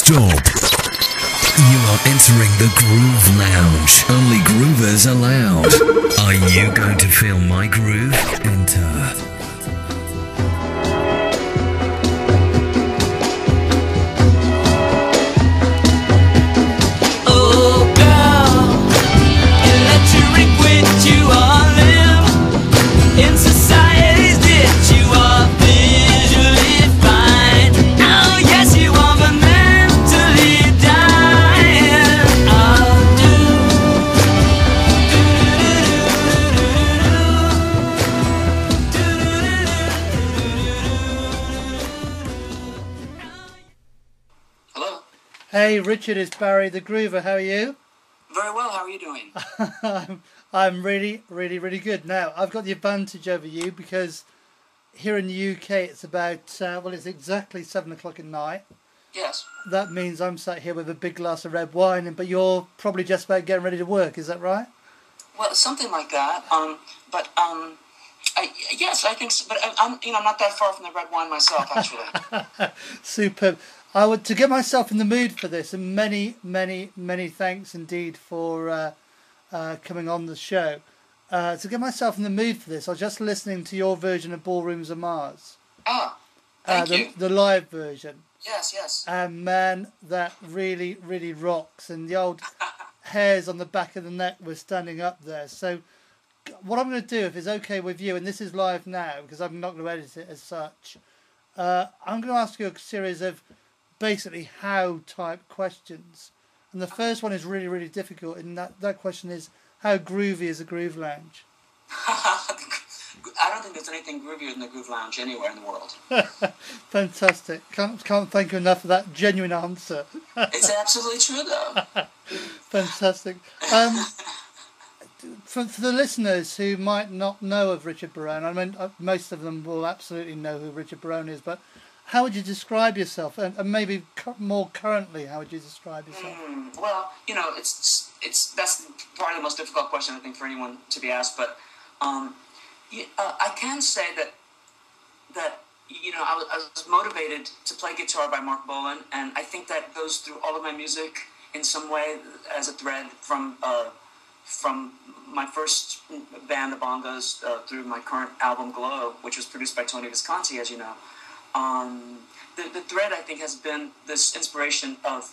Stop. You are entering the Groove Lounge. Only groovers allowed. Are you going to feel my groove? Enter. Hey Richard, it's Barry the Groover. How are you? Very well. How are you doing? I'm really good. Now, I've got the advantage over you because here in the UK it's about, it's exactly 7 o'clock at night. Yes. That means I'm sat here with a big glass of red wine, but you're probably just about getting ready to work, is that right? Well, something like that. Yes, I think so, but I'm not that far from the red wine myself, actually. Superb. To get myself in the mood for this, and many thanks indeed for coming on the show. To get myself in the mood for this, I was just listening to your version of Ballrooms of Mars. Ah, thank you. The live version. Yes. And man, that really rocks. And the old hairs on the back of the neck were standing up there. So what I'm going to do, if it's okay with you, and this is live now, because I'm not going to edit it as such, I'm going to ask you a series of basically how type questions, and the first one is really difficult, and that question is, how groovy is a Groove Lounge? I don't think there's anything groovier than the Groove Lounge anywhere in the world. Fantastic. Can't thank you enough for that genuine answer. It's absolutely true though. Fantastic. For the listeners who might not know of Richard Barone, I mean most of them will absolutely know who Richard Barone is, but how would you describe yourself, and maybe more currently, how would you describe yourself? Well, that's probably the most difficult question I think for anyone to be asked. But I can say that I was motivated to play guitar by Marc Bolan, and I think that goes through all of my music in some way as a thread from my first band, the Bongos, through my current album Glow, which was produced by Tony Visconti, as you know. The thread, I think, has been this inspiration of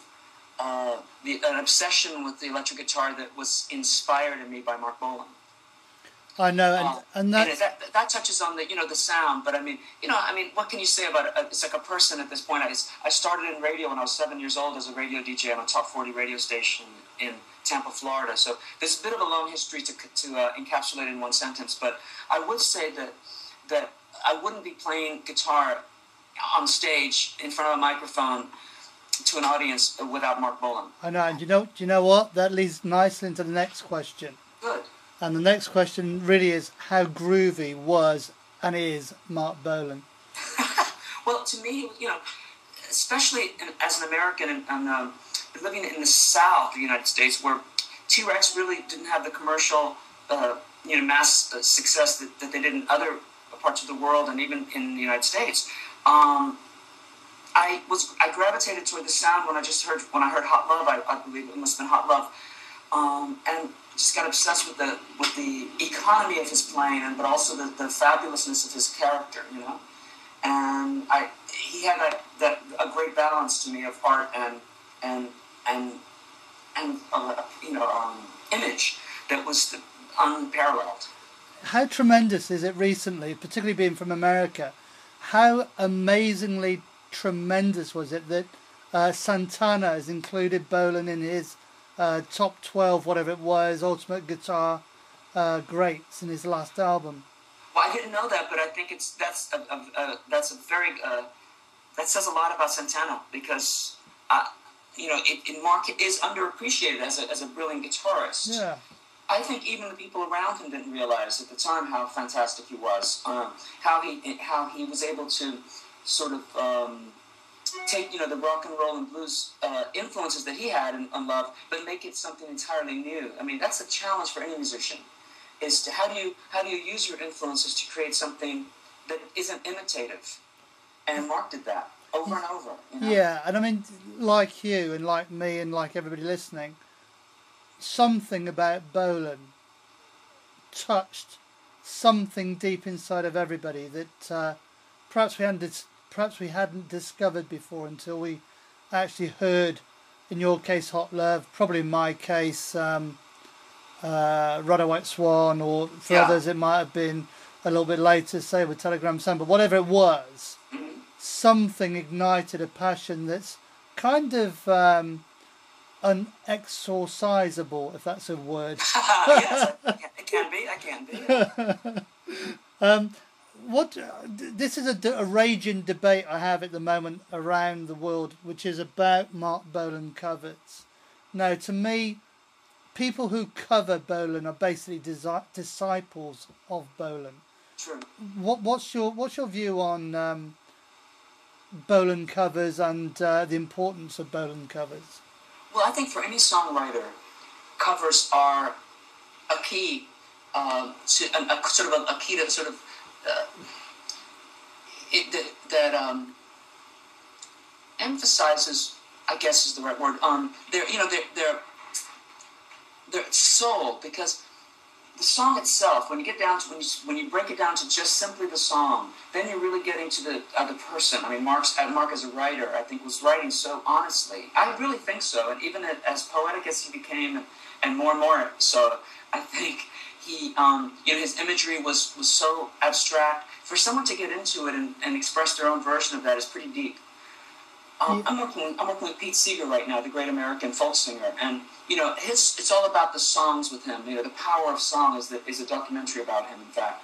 an obsession with the electric guitar that was inspired in me by Marc Bolan. I know, and that touches on the sound. But I mean, what can you say about it? It's like a person at this point. I started in radio when I was 7 years old as a radio DJ on a top 40 radio station in Tampa, Florida. So there's a bit of a long history to encapsulate in one sentence. But I would say that I wouldn't be playing guitar on stage in front of a microphone to an audience without Marc Bolan. I know, and do you know what? That leads nicely into the next question. Good. And the next question really is, how groovy was and is Marc Bolan? Well, to me, especially as an American and living in the South of the United States, where T-Rex really didn't have the commercial, mass success that they did in other parts of the world and even in the United States. I gravitated toward the sound when I heard Hot Love. I believe it must have been Hot Love, and just got obsessed with the economy of his playing, but also the fabulousness of his character, And he had a great balance to me of art and image that was unparalleled. How tremendous is it recently, particularly being from America, how amazingly tremendous was it that Santana has included Bolan in his top 12, whatever it was, Ultimate Guitar Greats in his last album? Well, I didn't know that, but I think that says a lot about Santana, because Marc is underappreciated as a brilliant guitarist. Yeah. I think even the people around him didn't realize at the time how fantastic he was, how he was able to sort of take the rock and roll and blues influences that he had and love, but make it something entirely new. I mean, that's a challenge for any musician. Is to how do you use your influences to create something that isn't imitative, and Marc did that over and over. Yeah, and I mean, like you and like me and like everybody listening, something about Bolan touched something deep inside of everybody that perhaps we hadn't discovered before until we actually heard, in your case, Hot Love, probably in my case, Ride a White Swan, or for others it might have been a little bit later, say with Telegram Sun, but whatever it was, something ignited a passion that's kind of unexorcisable, if that's a word. Yes, it can be. I can be. This is a raging debate I have at the moment around the world, which is about Marc Bolan covers. Now, to me, people who cover Bolan are basically disciples of Bolan. True. What's your view on Bolan covers and the importance of Bolan covers? Well, I think for any songwriter, covers are a key to a key to sort of emphasizes, I guess is the right word, their soul, because the song itself, when you break it down to just simply the song, then you're really getting to the person. I mean, Marc as a writer, I think, was writing so honestly. I really think so, and even as poetic as he became, and more so, I think he, his imagery was so abstract. For someone to get into it and express their own version of that is pretty deep. I'm working with Pete Seeger right now, the great American folk singer, and it's all about the songs with him. The power of song is a documentary about him, in fact,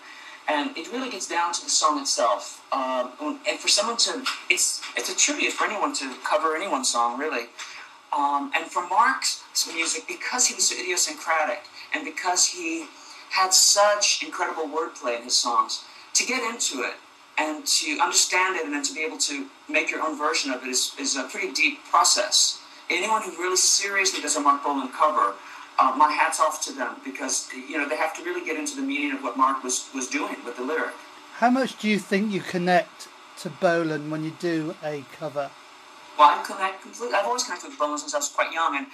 and it really gets down to the song itself. And for someone it's a tribute for anyone to cover anyone's song, really. And for Marc's music, because he was so idiosyncratic and because he had such incredible wordplay in his songs, to get into it and to understand it and then to be able to make your own version of it is a pretty deep process. Anyone who really seriously does a Marc Bolan cover, my hat's off to them, because they have to really get into the meaning of what Marc was doing with the lyric. How much do you think you connect to Bolan when you do a cover? Well, I connect completely. I've always connected with Bolan since I was quite young, and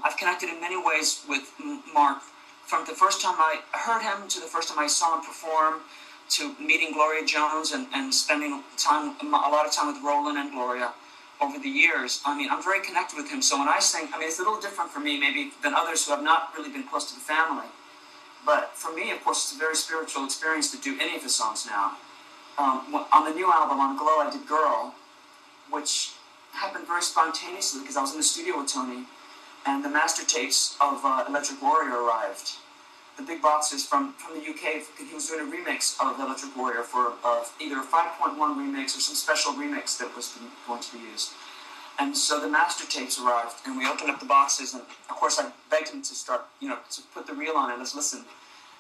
I've connected in many ways with Marc. From the first time I heard him to the first time I saw him perform, to meeting Gloria Jones and spending a lot of time with Roland and Gloria over the years. I mean, I'm very connected with him. So when I sing, it's a little different for me maybe than others who have not really been close to the family. But for me, of course, it's a very spiritual experience to do any of his songs now. On the new album, on Glow, I did Girl, which happened very spontaneously because I was in the studio with Tony, and the master tapes of Electric Warrior arrived. The big boxes from the UK. He was doing a remix of Electric Warrior for either a 5.1 remix or some special remix that was going to be used. And so the master tapes arrived, and we opened up the boxes, and of course I begged him to start, to put the reel on and let's listen.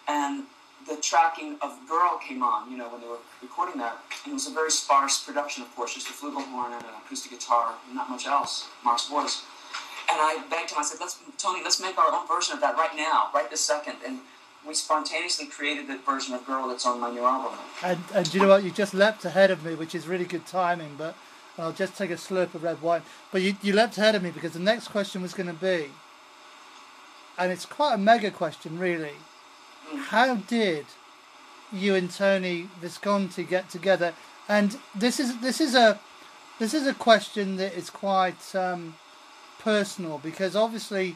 And the tracking of Girl came on, when they were recording that. And it was a very sparse production, of course, just a flugelhorn and an acoustic guitar, and not much else, Marc's voice. And I begged him, I said, Tony, let's make our own version of that right now, right this second. And we spontaneously created the version of Girl that's on my new album. And you know what? You just leapt ahead of me, which is really good timing, but I'll just take a slurp of red wine. But you leapt ahead of me because the next question was going to be, and it's quite a mega question, really. How did you and Tony Visconti get together? And this is a question that is quite personal, because obviously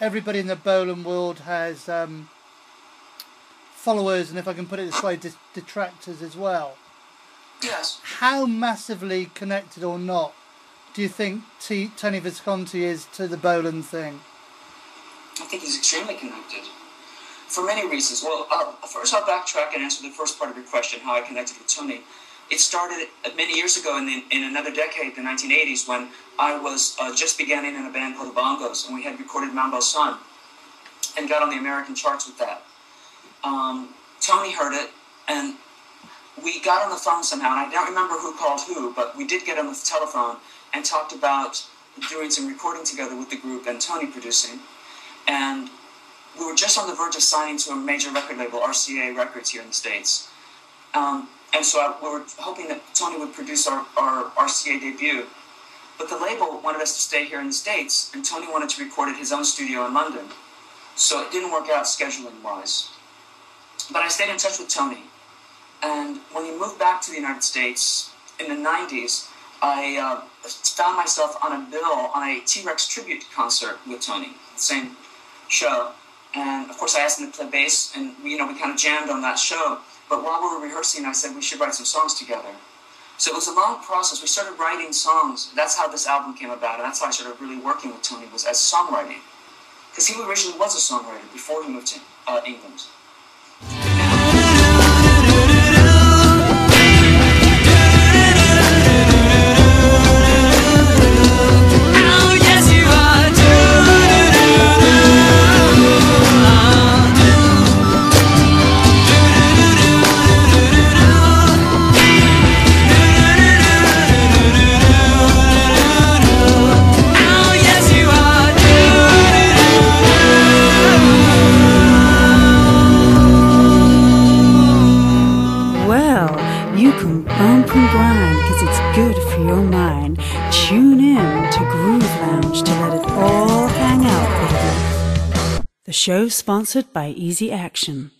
everybody in the Bolan world has followers, and if I can put it this way, detractors as well. Yes. How massively connected or not do you think Tony Visconti is to the Bolan thing? I think he's extremely connected. For many reasons. Well, first I'll backtrack and answer the first part of your question, how I connected with Tony. It started many years ago in another decade, the 1980s, when I was just beginning in a band called the Bongos, and we had recorded Mambo Son and got on the American charts with that. Tony heard it, and we got on the phone somehow, and I don't remember who called who, but we did get on the telephone and talked about doing some recording together with the group and Tony producing. And we were just on the verge of signing to a major record label, RCA Records, here in the States. And so we were hoping that Tony would produce our RCA debut. But the label wanted us to stay here in the States, and Tony wanted to record at his own studio in London. So it didn't work out scheduling-wise. But I stayed in touch with Tony. And when he moved back to the United States in the 90s, I found myself on a bill on a T-Rex tribute concert with Tony, the same show. And of course I asked him to play bass, and we kind of jammed on that show. But while we were rehearsing, I said we should write some songs together. So it was a long process. We started writing songs. That's how this album came about, and that's how I started really working with Tony, was as songwriting. Because he originally was a songwriter before he moved to England. You can bump and grind because it's good for your mind. Tune in to Groove Lounge to let it all hang out, baby. The show sponsored by Easy Action.